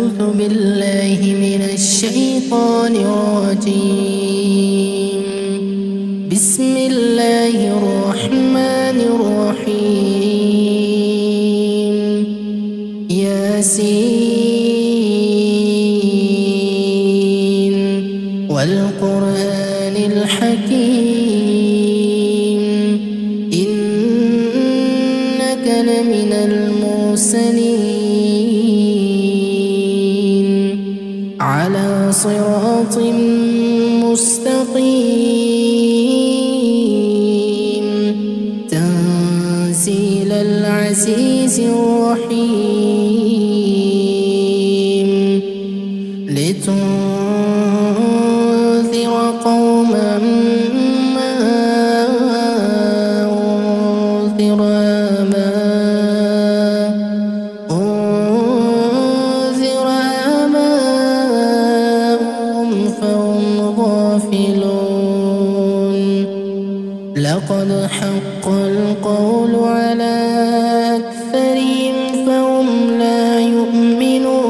أعوذ بالله من الشيطان الرجيم. بسم الله الرحمن الرحيم. ياسين والقرآن الحكيم إنك لمن المرسلين على صراط مستقيم تنزيل العزيز الرحيم لتنذر قوما ما أنذر آباؤهم فهم غافلون. لقد حق القول على أكثرهم فهم لا يؤمنون.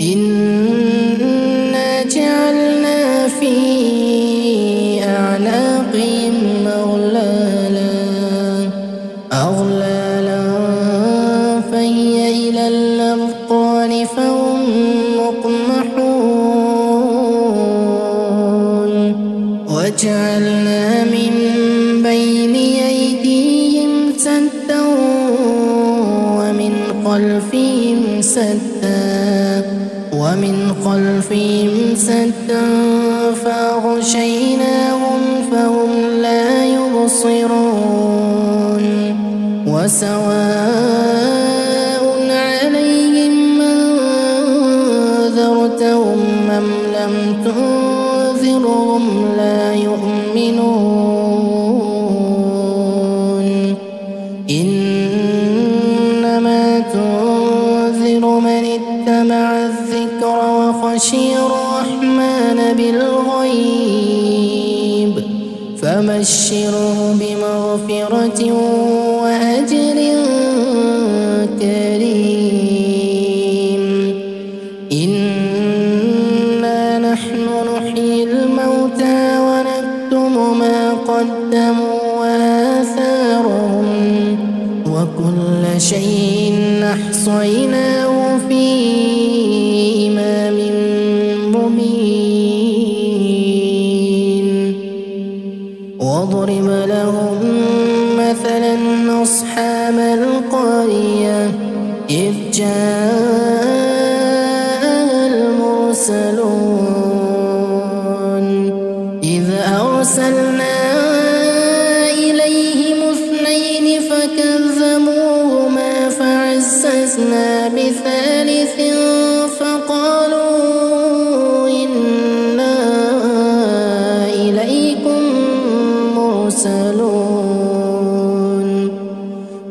إنا جعلنا في أعناقهم أغلالا فهي إلى الأذقان فهم مقمحون. وجعلنا من بين أيديهم سدا ومن خلفهم سدا فأغشيناهم فهم لا يبصرون. وسواء عليهم أنذرتهم أم لم تنذرهم لا يؤمنون. إنما تنذر من اتبع الذكر وخشي الرحمن بالغيب فبشره بمغفرة وأجر كريم. إنا نحن نحيي الموتى ونكتب ما قدموا وآثارهم وكل شيء أحصيناه في إمام مبين. واضرب لهم مثلا أصحاب القرية إذ جاءها المرسلون إذ أرسلنا إليهم اثنين فكذبوهما فعززنا بثالث فقالوا إنا إليكم مرسلون.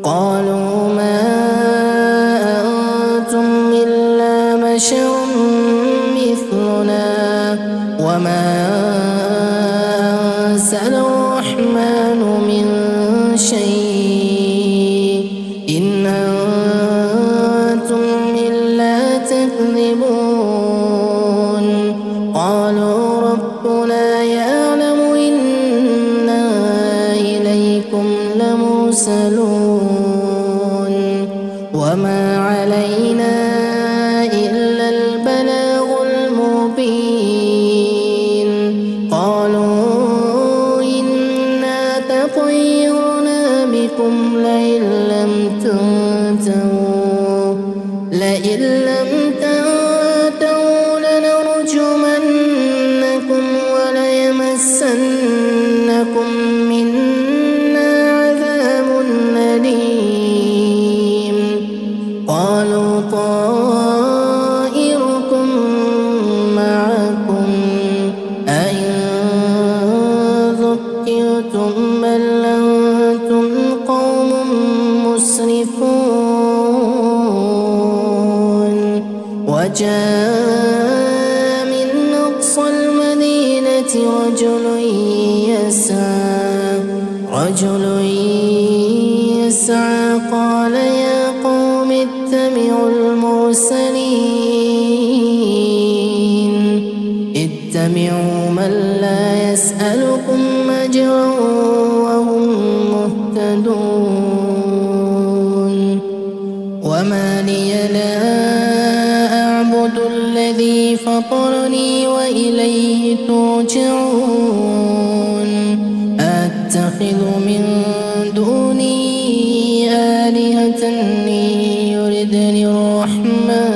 قالوا ما أنتم إلا بشر مثلنا وما أنزل الرحمن من شيء إن أنتم إلا تكذبون. قالوا ربنا يعلم إنا إليكم لمرسلون وما علينا إلا البلاغ المبين. قالوا إنا تطيرنا بكم لئن لم تنتهوا لنرجمنكم وليمسنكم منا عذاب أليم. قالوا طائركم معكم أئن ذكرتم بل أنتم قوم مسرفون. وجاء من أقصى المدينة رجل يسعى قال يا قوم اتبعوا المرسلين اتبعوا من لا يسألكم أجرا وهم مهتدون وما لي لا أعبد الذي فطرني وإليه ترجعون أتخذ من دوني آلهة يردني الرحمن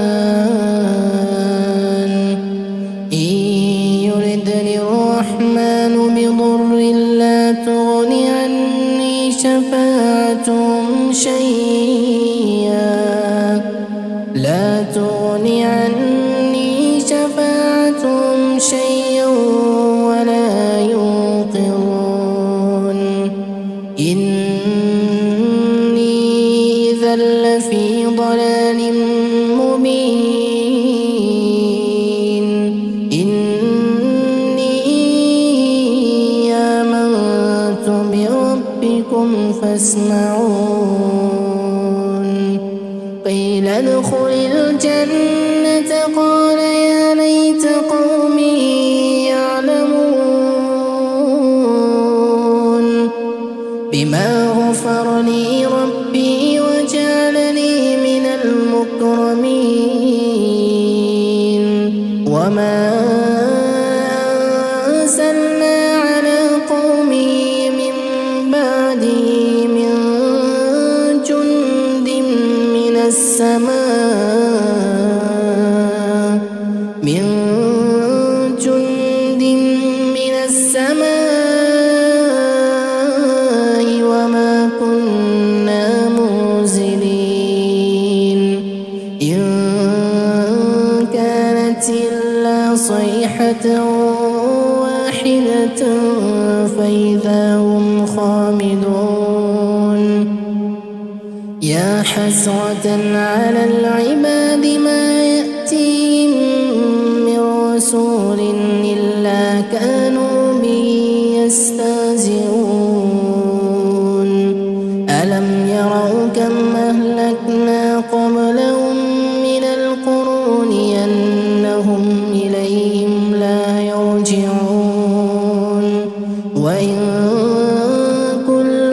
بضر لا تغني عني شفاعتهم شيئا ولا ينقذون إني إذا لفي ضلال مبين إني آمنت بربكم فاسمعون قيل ادخل الجنة قال يا ليت قومي يعلمون بما غفر لي ربي وجعلني من المكرمين وما أنزلنا على قومه من بعده من جند من السماء وما كنا منزلين إن كانت إلا صيحة واحدة فإذا هم خامدون يا حسرة على العباد ما يأتيهم من رسول إلا كانوا به يستهزئون ألم يروا كم أهلكنا قبلهم من القرون أنهم إليهم لا يرجعون وإن كل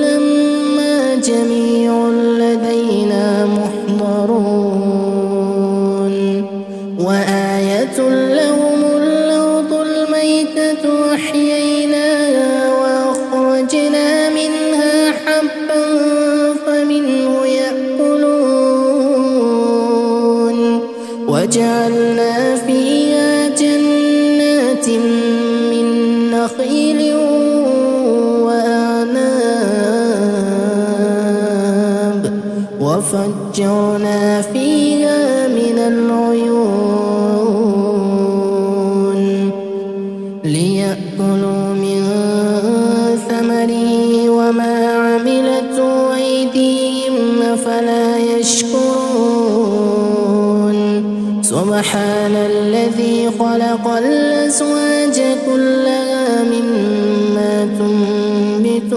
لما جميع لدينا محضرون وآية لهم الأرض الميتة أحييناها وأخرجنا منها حبا فمنه يأكلون وجعلنا فيها جنات من نخيل وأعناب وفجرنا فيها من العيون ليأكلوا من ثمره وما عملته أيديهم أفلا يشكرون سبحان الذي خلق الأزواج كلها مما تنبت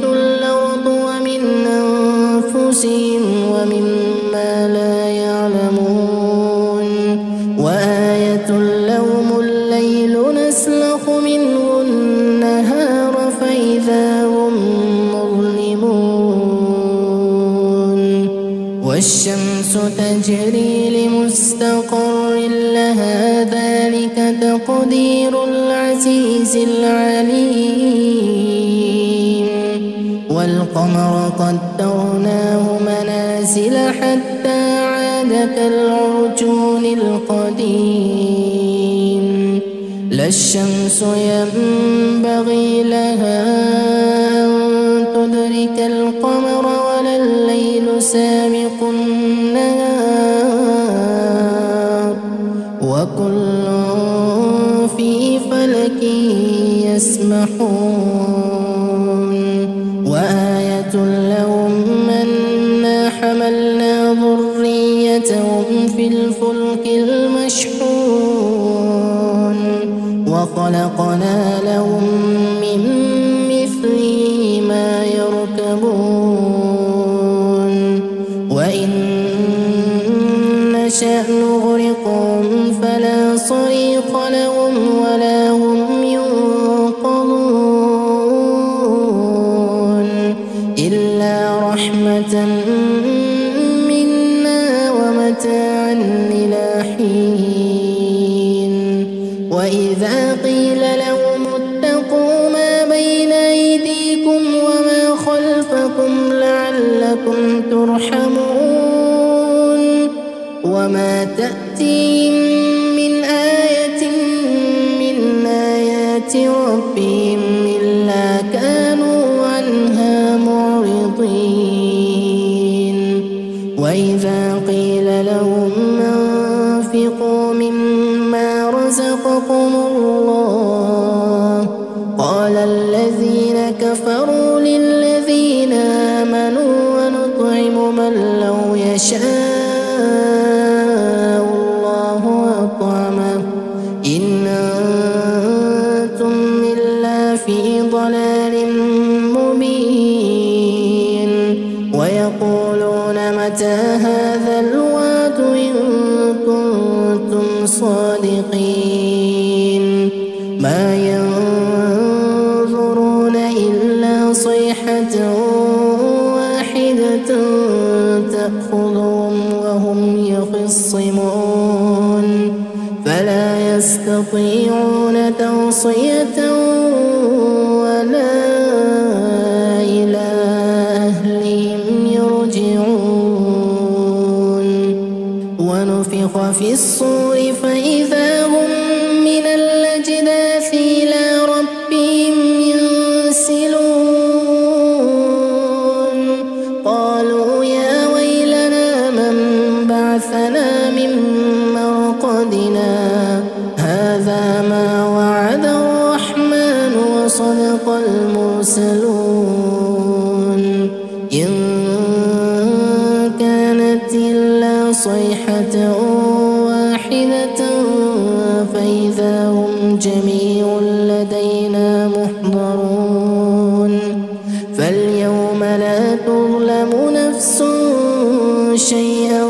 الأرض ومن أنفسهم ومما لا يعلمون وآية لهم الليل نسلخ منه النهار فإذا هم مظلمون والشمس تجري لمستقر لها ذلك تقدير العزيز العليم والقمر قدرناه منازل حتى عاد كالعرجون القديم لا الشمس ينبغي لها أن تدرك القمر ولا الليل سابق النهار وكل في فلك يسبحون وآية لهم أنا حملنا ذريتهم في الفلك المشحون وخلقنا لهم من مثله لعلكم ترحمون وما تأتيهم من آية من آيات ربهم إلا كانوا عنها معرضين وإذا قيل لهم أنفقوا مما رزقكم الله قال الذين كفروا للذين آمنوا ونطعم من لو يشاء الله أطعمه إن أنتم إلا في ضلال مبين ويقولون متى هذا الوعد إن كنتم صادقين ما ينظرون إلا صيحة واحدة تأخذهم وهم يخصمون فلا يستطيعون توصية ولا إلى أهلهم يرجعون ونفخ في الصور فإذا هم من الأجداث إلى ربهم ينسلون قالوا يا ويلنا من بعثنا من مرقدنا هذا ما وعد الرحمن وصدق المرسلون إن كانت إلا صيحة واحدة فإذا هم جميع لدينا محضرون فاليوم لا تظلم نفس شيئا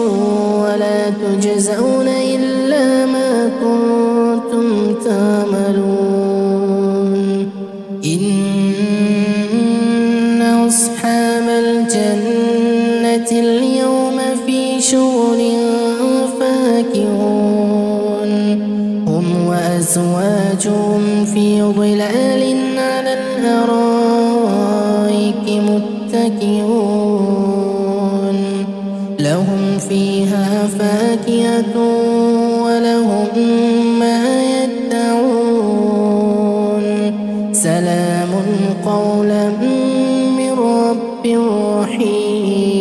ولا تجزون إلا ما كنتم تعملون إن أصحاب الجنة اليوم في شغل فاكهون هم وأزواجهم في ظلال على الأرائك متكئون لهم فيها فاكهة ولهم ما يدعون سلام قولا من رب رحيم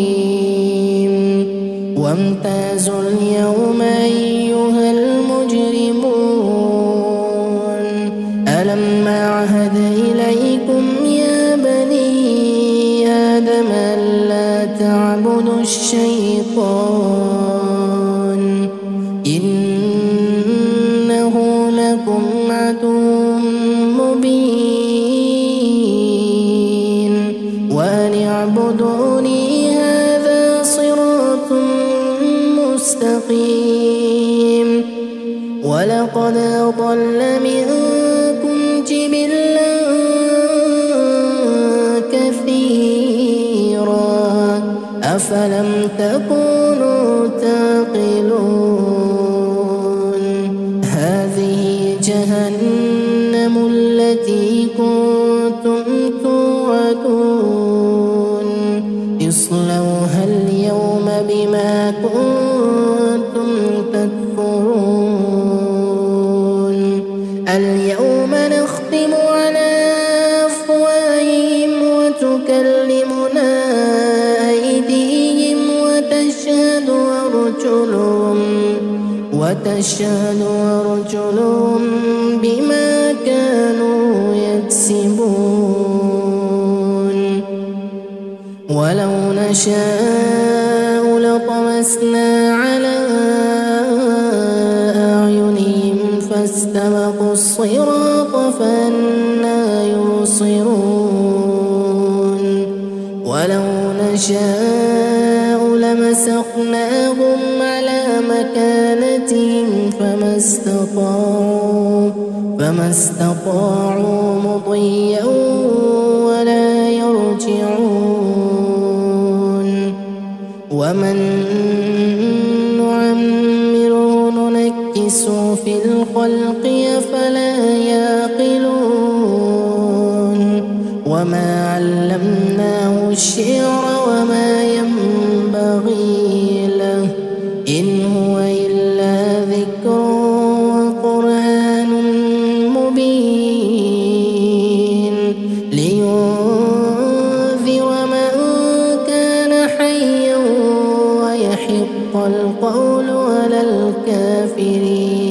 وامتازوا اليوم أيها المجرمون ألم أعهد إليكم يا بني آدم ألا تعبدوا الشيطان إنه لكم عدو مبين وأن اعبدوني هذا صراط مستقيم ولقد أضل منكم جبلا كثيرا أفلم تكونوا تعقلون هذه جهنم التي كنتم توعدون اصلوها اليوم بما كنتم تكفرون اليوم نختم على أفواههم وتكلمنا أيديهم وتشهد أرجلهم بما كانوا يكسبون ولو نشاء لطمسنا على أعينهم فاستبقوا الصراط فأنى يبصرون ولو نشاء لمسخناهم على مكانتهم فما استطاعوا مضيا ولا يرجعون ومن نعمره ننكسه في الخلق أفلا يعقلون وما علمناه الشعر وما ينبغي له إن هو إلا ذكر وقرآن مبين لينذر من كان حيا ويحق القول على الكافرين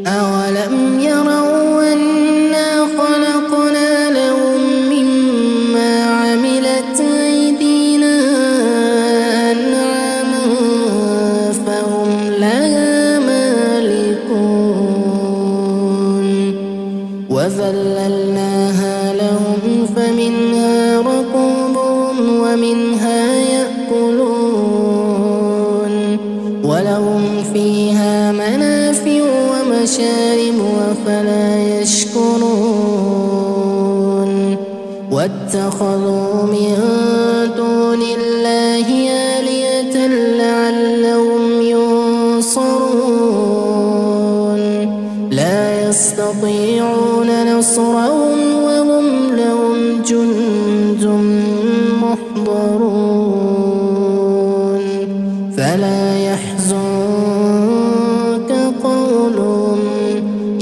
أولم يروا أنا خلقنا لهم مما عملت أيدينا أنعاما فهم لها مالكون وذللناها لهم فمنها ركوبهم ومنها يأكلون ولهم فيها منافع ومشارب أفلا يشكرون واتخذوا من دون الله آلهة لعلهم ينصرون لا يستطيعون نصرهم وهم لهم جند محضرون فلا يحزنك قولهم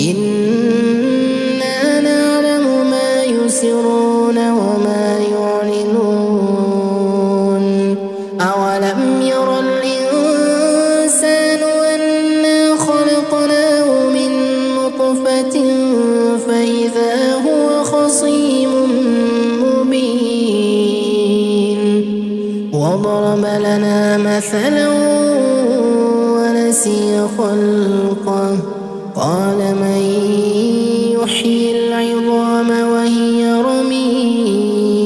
إنا نعلم ما يسرون وما يعلنون أولم ير الإنسان أنا خلقناه من نطفة فإذا هو خصيم مبين وضرب لنا مثلا ونسي خلقه قال من يحيي العظام وهي رميم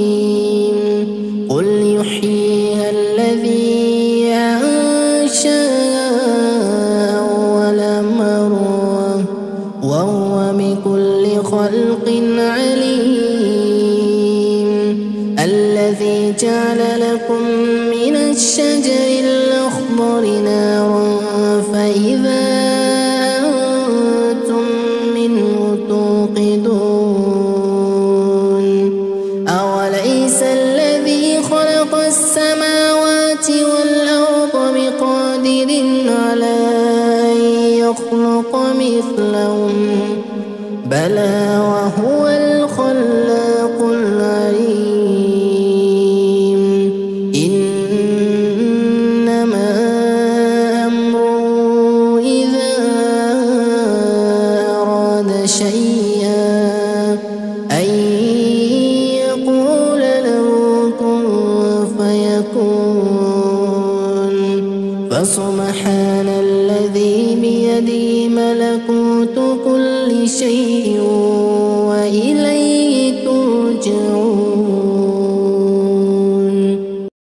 قل يحييها الذي أنشأها أول مرة وهو بكل خلق عليم الذي جعل لكم من الشجر الأخضر نارا فإذا أنتم منه توقدون أوليس الذي خلق السماوات والأرض بقادر على أن يخلق مثلهم بلى وهو الخلاق العليم إنما أمره إذا أراد شيئا أن يقول له كن فيكون فسبحان الذي بيده ملكوت كل شيء وإليه ترجعون.